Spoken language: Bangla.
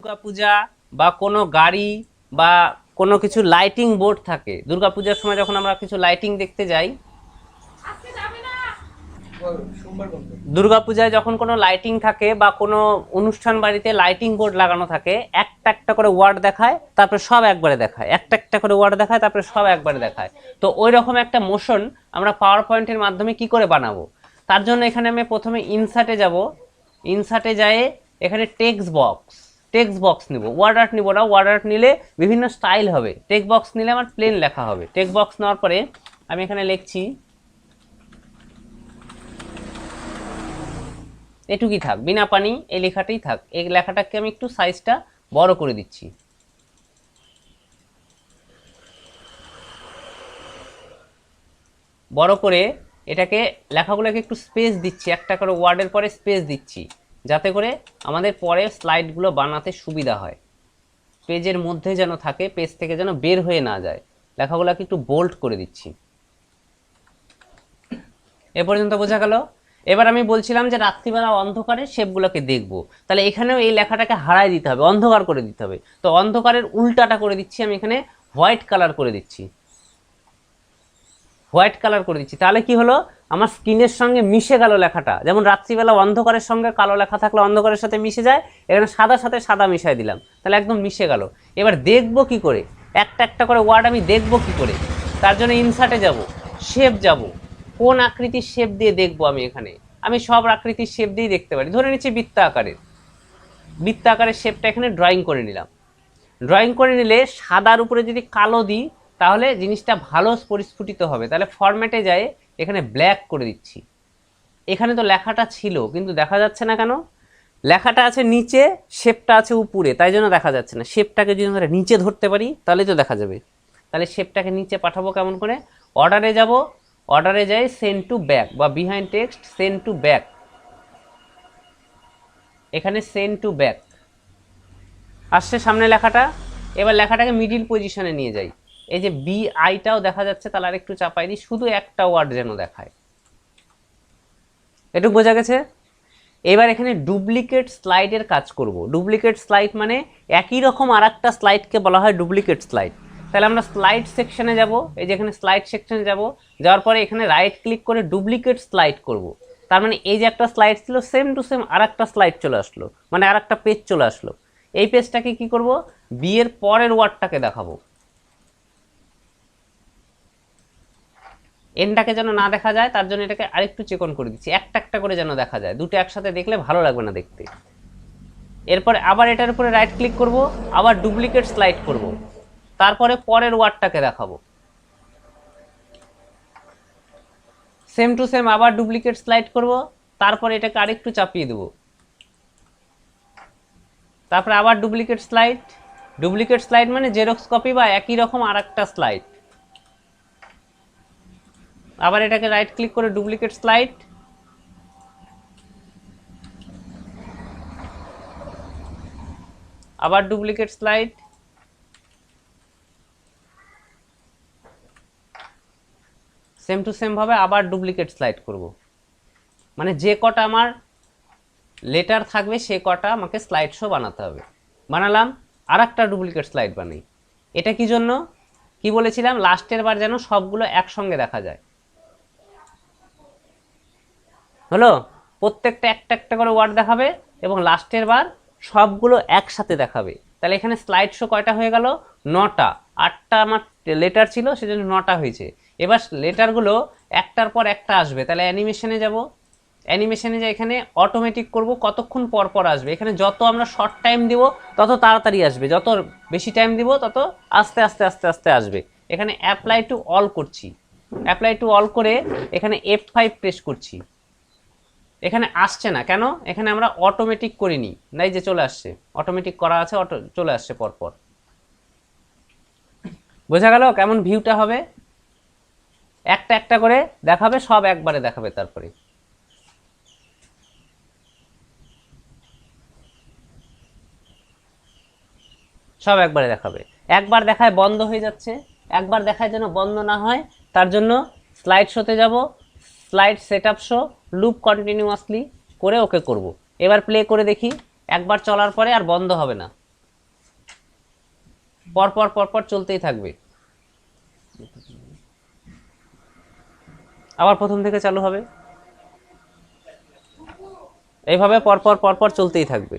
দুর্গাপূজা বা কোনো গাড়ি বা কোনো কিছু লাইটিং বোর্ড থাকে। দুর্গাপূজার সময় যখন আমরা কিছু লাইটিং দেখতে যাই, দুর্গাপূজায় যখন কোনো লাইটিং থাকে বা কোনো অনুষ্ঠান বাড়িতে লাইটিং বোর্ড লাগানো থাকে, একটা একটা করে ওয়ার্ড দেখায়, তারপরে সব একবারে দেখায়, একটা একটা করে ওয়ার্ড দেখায়, তারপরে সব একবারে দেখায়। তো ওই রকম একটা মোশন আমরা পাওয়ার পয়েন্টের মাধ্যমে কি করে বানাবো? তার জন্য এখানে আমি প্রথমে ইনসার্টে যাব। ইনসার্টে যায় এখানে টেক্সট বক্স নিব, ওয়ার্ড আর্ট নিব না। ওয়ার্ড আর্ট নিলে বিভিন্ন স্টাইল হবে, টেক্সট বক্স নিলে আমার প্লেন লেখা হবে। টেক্সট বক্স নেওয়ার পরে আমি এখানে লিখছি, এটুকুই থাক, বিনা পানি এই লেখাটাই থাক। এই লেখাটাকে আমি একটু সাইজটা বড় করে দিচ্ছি। বড় করে এটাকে লেখাগুলোকে একটু স্পেস দিচ্ছি, একটা করে ওয়ার্ডের পরে স্পেস দিচ্ছি, যাতে করে আমাদের পরে স্লাইডগুলো বানাতে সুবিধা হয়। পেজের মধ্যে যেন থাকে, পেজ থেকে যেন বের হয়ে না যায়। লেখাগুলোকে একটু বোল্ড করে দিচ্ছি। এ পর্যন্ত বোঝা গেল? এবার আমি বলছিলাম যে রাত্রিবেলা অন্ধকারে শেপগুলোকে দেখবো, তাহলে এখানেও এই লেখাটাকে হারাই দিতে হবে, অন্ধকার করে দিতে হবে। তো অন্ধকারের উল্টাটা করে দিচ্ছি, আমি এখানে হোয়াইট কালার করে দিচ্ছি। হোয়াইট কালার করে দিচ্ছি, তাহলে কি হলো, আমার স্ক্রিনের সঙ্গে মিশে গেল লেখাটা। যেমন রাত্রিবেলা অন্ধকারের সঙ্গে কালো লেখা থাকলে অন্ধকারের সাথে মিশে যায়, এখানে সাদার সাথে সাদা মিশাই দিলাম, তাহলে একদম মিশে গেল। এবার দেখবো কি করে, একটা একটা করে ওয়ার্ড আমি দেখবো কি করে? তার জন্য ইনসার্টে যাব, শেপ যাব, কোন আকৃতির শেপ দিয়ে দেখবো আমি? এখানে আমি সব আকৃতির শেপ দিয়েই দেখতে পারি। ধরে নিচ্ছি বৃত্তাকারের শেপটা এখানে ড্রয়িং করে নিলাম। ড্রয়িং করে নিলে সাদার উপরে যদি কালো দিই, তাহলে জিনিসটা ভালো পরিস্ফুটিত হবে। তাহলে ফরম্যাটে যায়, এখানে ব্ল্যাক করে দিচ্ছি। এখানে তো লেখাটা ছিল কিন্তু দেখা যাচ্ছে না কেন? লেখাটা আছে নিচে, শেপটা আছে উপরে, তাই জন্য দেখা যাচ্ছে না। শেপটাকে যদি আমরা নিচে ধরতে পারি তাহলে তো দেখা যাবে। তাহলে শেপটাকে নিচে পাঠাবো কেমন করে? অর্ডারে যাব, অর্ডারে যাই সেন্ড টু ব্যাক বা behind text send to back. এখানে সেন্ড টু ব্যাক আসছে সামনে লেখাটা। এবার লেখাটাকে মিডিল পজিশনে নিয়ে যাই। এই যে বি আইটাও দেখা যাচ্ছে, তাহলে আর একটু চাপাই দিই, শুধু একটা ওয়ার্ড যেন দেখায়। একটু বোঝা গেছে? এবার এখানে ডুপ্লিকেট স্লাইডের কাজ করব। ডুপ্লিকেট স্লাইড মানে একই রকম আর একটা স্লাইডকে বলা হয় ডুপ্লিকেট স্লাইড। তাহলে আমরা স্লাইড সেকশনে যাব, এই যে এখানে স্লাইড সেকশনে যাব, যাওয়ার পরে এখানে রাইট ক্লিক করে ডুপ্লিকেট স্লাইড করব। তার মানে এই যে একটা স্লাইড ছিল, সেম টু সেম আর একটা স্লাইড চলে আসলো, মানে আর একটা পেজ চলে আসলো। এই পেজটাকে কি করব, বি এর পরের ওয়ার্ডটাকে দেখাবো। এনটাকে যেন না দেখা যায়, তার জন্য এটাকে আরেকটু চিকন করে দিচ্ছি, একটা একটা করে যেন দেখা যায়। দুটো একসাথে দেখলে ভালো লাগবে না দেখতে। এরপরে আবার এটার উপরে রাইট ক্লিক করব, আবার ডুপ্লিকেট স্লাইড করব, তারপরে পরের ওয়ার্ডটাকে দেখাবো। সেম টু সেম আবার ডুপ্লিকেট স্লাইড করব, তারপরে এটাকে আরেকটু চাপিয়ে দেব, তারপরে আবার ডুপ্লিকেট স্লাইড। ডুপ্লিকেট স্লাইড মানে জেরক্স কপি বা একই রকম আর একটা স্লাইড। আবার এটাকে রাইট ক্লিক করে ডুপ্লিকেট স্লাইড, আবার duplicate slide, same to same ভাবে আবার ডুপ্লিকেট স্লাইড করব। মানে যে কটা আমার লেটার থাকবে সে কটা আমাকে স্লাইড শো বানাতে হবে। বানালাম, আর একটা ডুপ্লিকেট স্লাইড বানাই। এটা কি জন্য, কি বলেছিলাম, লাস্টের বার যেন সবগুলো একসঙ্গে দেখা যায়। হলো, প্রত্যেকটা একটা একটা করে ওয়ার্ড দেখাবে এবং লাস্টের বার সবগুলো একসাথে দেখাবে। তাহলে এখানে স্লাইড শো কয়টা হয়ে গেল? 9টা। 8টা আমার লেটার ছিল, সেজন্য 9টা হয়েছে। এবার লেটারগুলো একটার পর একটা আসবে, তাহলে অ্যানিমেশনে যাব। অ্যানিমেশনে যে এখানে অটোমেটিক করব, কতক্ষণ পর পর আসবে। এখানে যত আমরা শর্ট টাইম দিব তত তাড়াতাড়ি আসবে, যত বেশি টাইম দিব তত আস্তে আস্তে আস্তে আস্তে আসবে। এখানে অ্যাপ্লাই টু অল করছি, অ্যাপ্লাই টু অল করে এখানে F5 প্রেস করছি। এখানে আসছে না কেন? এখানে আমরা অটোমেটিক করিনি, নাই যে চলে আসছে, অটোমেটিক করা আছে, চলে আসছে পরপর। বোঝা গেল কেমন ভিউটা হবে? একটা একটা করে দেখাবে, সব একবারে দেখাবে, তারপরে সব একবারে দেখাবে। একবার দেখায় বন্ধ হয়ে যাচ্ছে, একবার দেখায় যেন বন্ধ না হয়, তার জন্য স্লাইড শোতে যাব, slide setup show, loop continuously করে ওকে করব। এবার প্লে করে দেখি, একবার চলার পরে আর বন্ধ হবে না। পরপর পরপর চলতেই থাকবে। আবার প্রথম থেকে চালু হবে, এইভাবে পরপর পরপর চলতেই থাকবে।